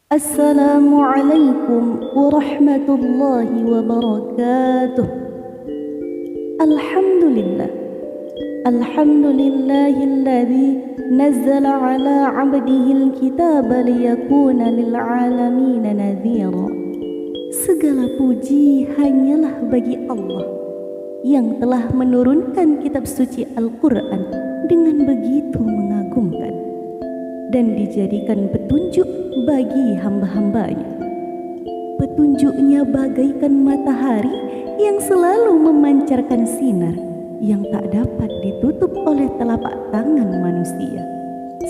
Assalamualaikum warahmatullahi wabarakatuh. Alhamdulillah. Alhamdulillahilladzi nazzala ala 'abdihil kitaba liyakuna lil 'alamina nadhira. Segala puji hanyalah bagi Allah yang telah menurunkan kitab suci Al-Quran dengan begitu mengagumkan dan dijadikan petunjuk bagi hamba-hambanya. Petunjuknya bagaikan matahari yang selalu memancarkan sinar yang tak dapat ditutup oleh telapak tangan manusia,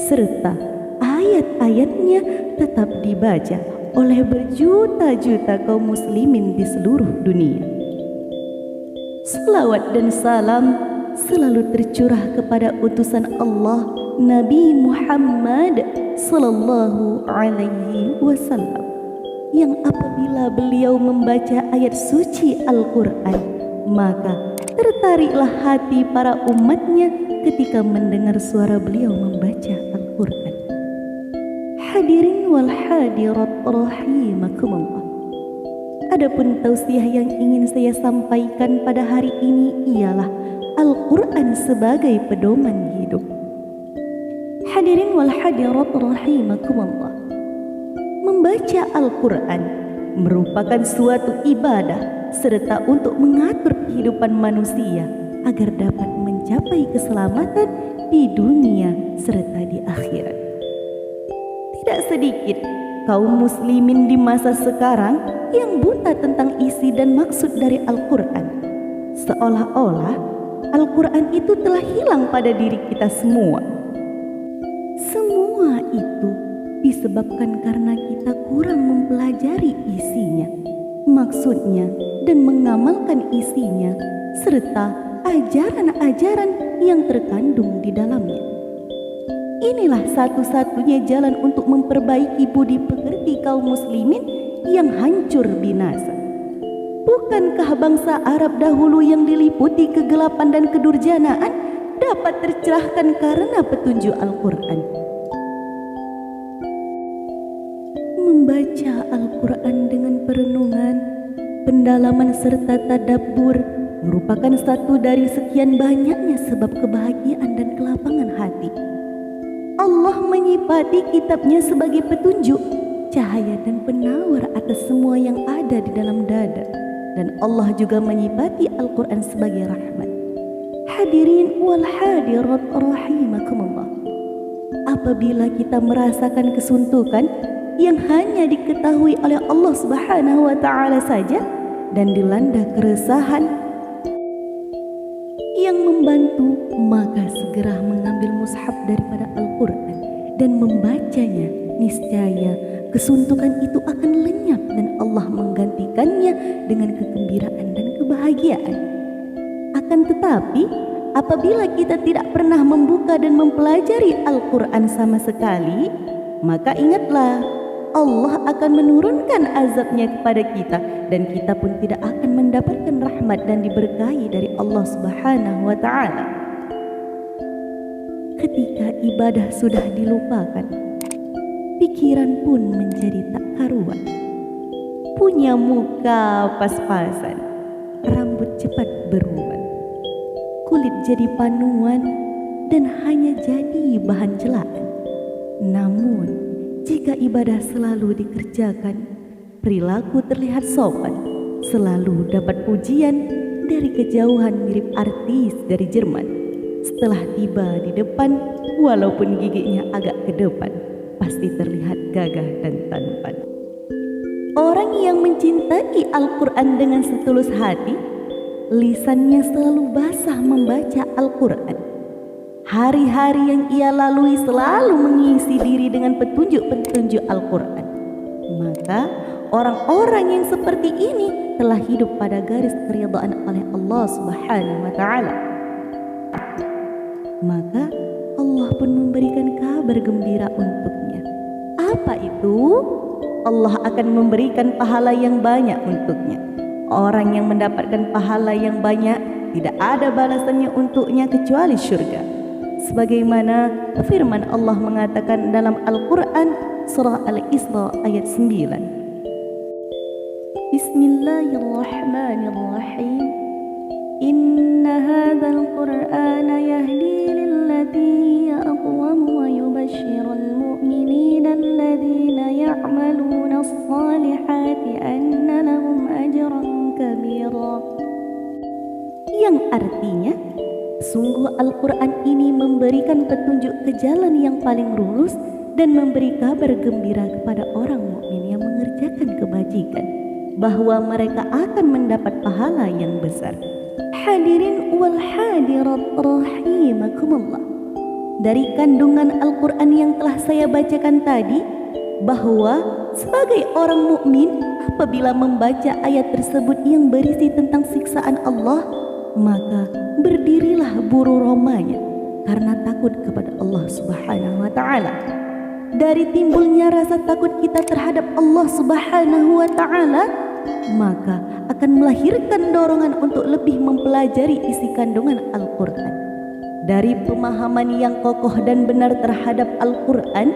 serta ayat-ayatnya tetap dibaca oleh berjuta-juta kaum muslimin di seluruh dunia. Salawat dan salam selalu tercurah kepada utusan Allah Nabi Muhammad sallallahu alaihi wasallam, yang apabila beliau membaca ayat suci Al-Quran, maka tertariklah hati para umatnya ketika mendengar suara beliau membaca Al-Quran. Hadirin wal hadirat rahimakumullah. Adapun tausiah yang ingin saya sampaikan pada hari ini ialah Al-Quran sebagai pedoman hidup. Hadirin wal hadirat rahimakumullah. Membaca Al-Quran merupakan suatu ibadah serta untuk mengatur kehidupan manusia agar dapat mencapai keselamatan di dunia serta di akhirat. Tidak sedikit kaum muslimin di masa sekarang yang buta tentang isi dan maksud dari Al-Quran. Seolah-olah Al-Quran itu telah hilang pada diri kita semua. Semua itu disebabkan karena kita kurang mempelajari isinya, maksudnya, dan mengamalkan isinya, serta ajaran-ajaran yang terkandung di dalamnya. Inilah satu-satunya jalan untuk memperbaiki budi pekerti kaum muslimin yang hancur binasa. Bukankah bangsa Arab dahulu yang diliputi kegelapan dan kedurjanaan dapat tercerahkan karena petunjuk Al-Quran? Membaca Al-Quran dengan perenungan, pendalaman serta tadabbur merupakan satu dari sekian banyaknya sebab kebahagiaan dan kelapangan hati. Allah menyifati kitabnya sebagai petunjuk, cahaya dan penawar atas semua yang ada di dalam dada. Dan Allah juga menyifati Al-Quran sebagai rahmat. Hadirin wal hadirat rahimakumullah. Apabila kita merasakan kesuntukan yang hanya diketahui oleh Allah Subhanahu wa taala saja dan dilanda keresahan yang membantu, maka segera mengambil mushaf daripada Al-Quran dan membacanya. Niscaya kesuntukan itu akan lenyap dan Allah menggantikannya dengan kegembiraan dan kebahagiaan. Akan tetapi apabila kita tidak pernah membuka dan mempelajari Al-Quran sama sekali, maka ingatlah, Allah akan menurunkan azabnya kepada kita dan kita pun tidak akan mendapatkan rahmat dan diberkahi dari Allah Subhanahu wa taala. Ketika ibadah sudah dilupakan, pikiran pun menjadi tak karuan. Punya muka pas-pasan, rambut cepat beruban, kulit jadi panuan dan hanya jadi bahan celaan. Namun jika ibadah selalu dikerjakan, perilaku terlihat sopan, selalu dapat pujian dari kejauhan mirip artis dari Jerman. Setelah tiba di depan, walaupun giginya agak ke depan, pasti terlihat gagah dan tampan. Orang yang mencintai Al-Quran dengan setulus hati, lisannya selalu basah membaca Al-Quran. Hari-hari yang ia lalui selalu mengisi diri dengan petunjuk-petunjuk Al-Quran. Maka orang-orang yang seperti ini telah hidup pada garis keridhaan oleh Allah Subhanahu wa taala. Maka Allah pun memberikan kabar gembira untuknya. Apa itu? Allah akan memberikan pahala yang banyak untuknya. Orang yang mendapatkan pahala yang banyak, tidak ada balasannya untuknya kecuali syurga. sebagaimana firman Allah mengatakan dalam Al-Quran surah Al-Isra ayat 9. Bismillahirrahmanirrahim. Inna hadzal Qur'ana yahdi lillati hiya aqwam wa yubashshirul mu'minina alladhina ya'maluna as-salihati anna lahum ajran kabira. Yang artinya, sungguh Al-Quran ini memberikan petunjuk ke jalan yang paling lurus dan memberi kabar gembira kepada orang mukmin yang mengerjakan kebajikan, bahwa mereka akan mendapat pahala yang besar. Hadirin wal hadirat rahimakumullah. Dari kandungan Al-Quran yang telah saya bacakan tadi, bahwa sebagai orang mukmin apabila membaca ayat tersebut yang berisi tentang siksaan Allah, maka berdirilah buru romanya karena takut kepada Allah Subhanahu wa ta'ala. Dari timbulnya rasa takut kita terhadap Allah Subhanahu wa ta'ala, maka akan melahirkan dorongan untuk lebih mempelajari isi kandungan Al-Quran. Dari pemahaman yang kokoh dan benar terhadap Al-Quran,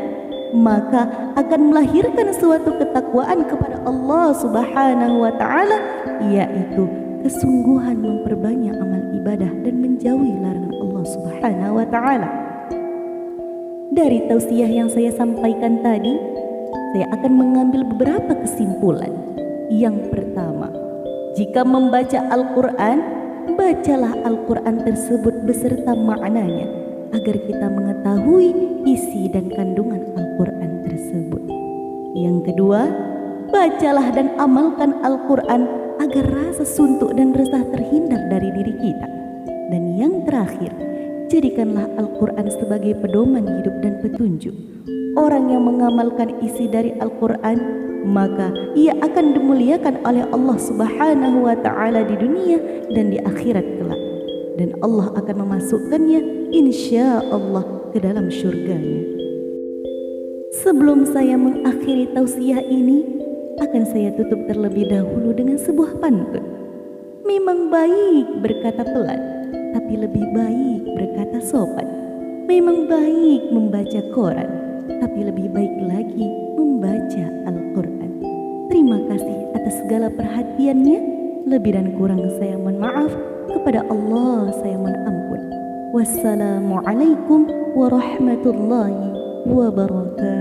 maka akan melahirkan suatu ketakwaan kepada Allah Subhanahu wa ta'ala, yaitu kesungguhan memperbanyak amal ibadah dan menjauhi larangan Allah Subhanahu wa ta'ala. Dari tausiah yang saya sampaikan tadi, saya akan mengambil beberapa kesimpulan. Yang pertama, jika membaca Al-Quran, bacalah Al-Quran tersebut beserta maknanya agar kita mengetahui isi dan kandungan Al-Quran tersebut. Yang kedua, bacalah dan amalkan Al-Quran agar rasa suntuk dan resah terhindar dari diri kita. Dan yang terakhir, jadikanlah Al-Quran sebagai pedoman hidup dan petunjuk. Orang yang mengamalkan isi dari Al-Quran, maka ia akan dimuliakan oleh Allah Subhanahu wa ta'ala di dunia dan di akhirat kelak. Dan Allah akan memasukkannya insya Allah ke dalam syurganya. Sebelum saya mengakhiri tausiah ini, akan saya tutup terlebih dahulu dengan sebuah pantun. Memang baik berkata pelan, tapi lebih baik berkata sopan. Memang baik membaca koran, tapi lebih baik lagi membaca Al-Quran. Terima kasih atas segala perhatiannya. Lebih dan kurang saya mohon maaf. Kepada Allah saya mohon ampun. Wassalamualaikum warahmatullahi wabarakatuh.